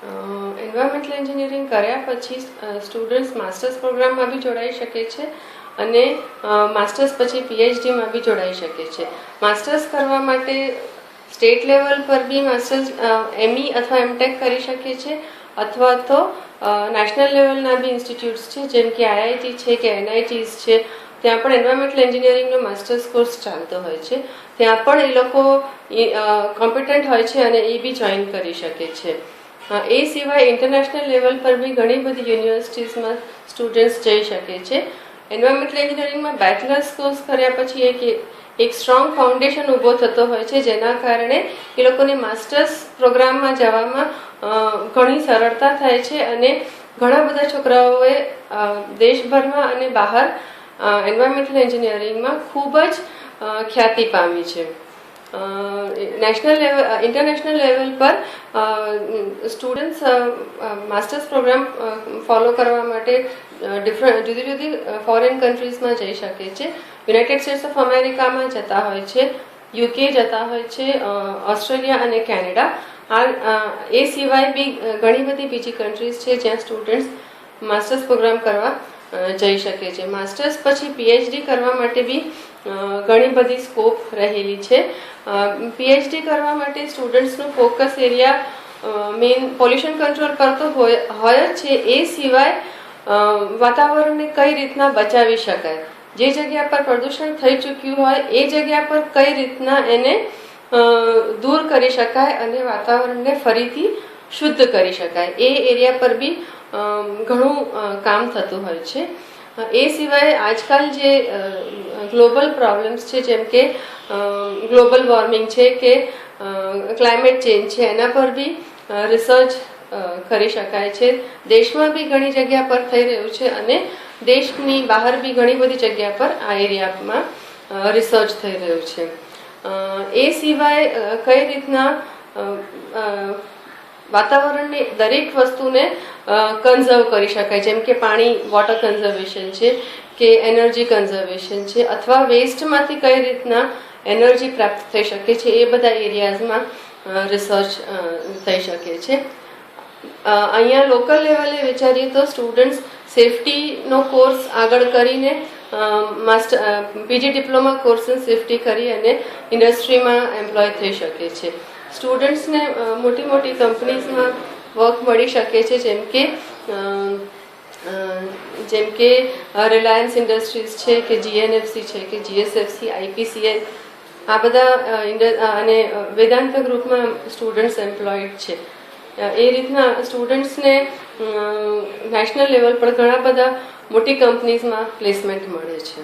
Environmental engineering કર્યા પછી students masters પ્રોગ્રામમાં બી જોડાઈ શકે છે અને માસ્ટર્સ પછી પીએચડીમાં બી જોડાઈ શકે છે. માસ્ટર્સ કરવા માટે સ્ટેટ લેવલ પર બી માસ્ટર્સ એમઈ અથવા એમટેક કરી શકે છે અથવા તો નેશનલ લેવલના બી ઇન્સ્ટિટ્યૂટ્સ છે જેમ કે આઈઆઈટી છે કે એનઆઈટીઝ છે, ત્યાં પણ એન્વાયરમેન્ટલ એન્જિનિયરિંગનો માસ્ટર્સ કોર્સ ચાલતો હોય છે. ત્યાં પણ એ લોકો કોમ્પિટન્ટ હોય છે અને એ બી જોઈન કરી શકે છે. એ સિવાય ઇન્ટરનેશનલ લેવલ પર બી ઘણી બધી યુનિવર્સિટીઝમાં સ્ટુડન્ટ્સ જઈ શકે છે. એન્વાયરમેન્ટલ એન્જિનિયરિંગમાં બેચલર્સ કોર્સ કર્યા પછી એક સ્ટ્રોંગ ફાઉન્ડેશન ઊભો થતો હોય છે, જેના કારણે એ લોકોને માસ્ટર્સ પ્રોગ્રામમાં જવામાં ઘણી સરળતા થાય છે અને ઘણા બધા છોકરાઓએ દેશભરમાં અને બહાર એન્વાયરમેન્ટલ એન્જિનિયરિંગમાં ખૂબ જ ખ્યાતિ પામી છે. નેશનલ લેવલ ઇન્ટરનેશનલ લેવલ પર સ્ટુડન્ટ્સ માસ્ટર્સ પ્રોગ્રામ ફોલો કરવા માટે જુદી જુદી ફોરેન કન્ટ્રીઝમાં જઈ શકે છે. યુનાઇટેડ સ્ટેટ્સ ઓફ અમેરિકામાં જતા હોય છે, યુકે જતા હોય છે, ઓસ્ટ્રેલિયા અને કેનેડા. એ સિવાય બી ઘણી બધી બીજી કન્ટ્રીઝ છે જ્યાં સ્ટુડન્ટ્સ માસ્ટર્સ પ્રોગ્રામ કરવા જઈ શકે છે. માસ્ટર્સ પછી પીએચડી કરવા માટે બી ઘણી બધી સ્કોપ રહેલી છે. પીએચડી કરવા માટે સ્ટુડન્ટ્સનું focus area main pollution control પર તો હોય જ છે. એ સિવાય વાતાવરણને કઈ રીતના બચાવી શકાય, જે જગ્યા પર પ્રદૂષણ થઈ ચૂક્યું હોય એ જગ્યા પર કઈ રીતના એને દૂર કરી શકાય અને વાતાવરણને ફરીથી શુદ્ધ કરી શકાય, એ એરિયા પર બી ઘણું કામ થતું હોય છે. એ સિવાય આજકાલ જે ગ્લોબલ પ્રોબ્લેમ્સ છે જેમ કે ગ્લોબલ વોર્મિંગ છે કે ક્લાઇમેટ ચેન્જ છે, એના પર બી રિસર્ચ કરી શકાય છે. દેશમાં બી ઘણી જગ્યા પર થઈ રહ્યું છે અને દેશની બહાર બી ઘણી બધી જગ્યા પર આ એરિયામાં રિસર્ચ થઈ રહ્યું છે. એ સિવાય કઈ રીતના વાતાવરણની દરેક વસ્તુને કન્ઝર્વ કરી શકાય, જેમ કે પાણી, વોટર કન્ઝર્વેશન છે કે એનર્જી કન્ઝર્વેશન છે, અથવા વેસ્ટમાંથી કઈ રીતના એનર્જી પ્રાપ્ત થઈ શકે છે, એ બધા એરિયાઝમાં રિસર્ચ થઈ શકે છે. અહીંયા લોકલ લેવલે વિચારીએ તો સ્ટુડન્ટ્સ સેફટીનો કોર્સ આગળ કરીને PG diploma course in safety કરી અને ઇન્ડસ્ટ્રીમાં એમ્પ્લોય થઈ શકે છે. સ્ટુડન્ટ્સને મોટી મોટી કંપનીઝમાં વર્ક મળી શકે છે, જેમ કે રિલાયન્સ ઇન્ડસ્ટ્રીઝ છે કે જીએનએફસી છે કે જીએસએફસી, આઈપીસીએલ, આ બધા અને વેદાંત ગ્રુપમાં સ્ટુડન્ટ્સ એમ્પ્લોયડ છે. એ રીતના સ્ટુડન્ટ્સને નેશનલ લેવલ પર ઘણા બધા મોટી કંપનીઝમાં પ્લેસમેન્ટ મળે છે.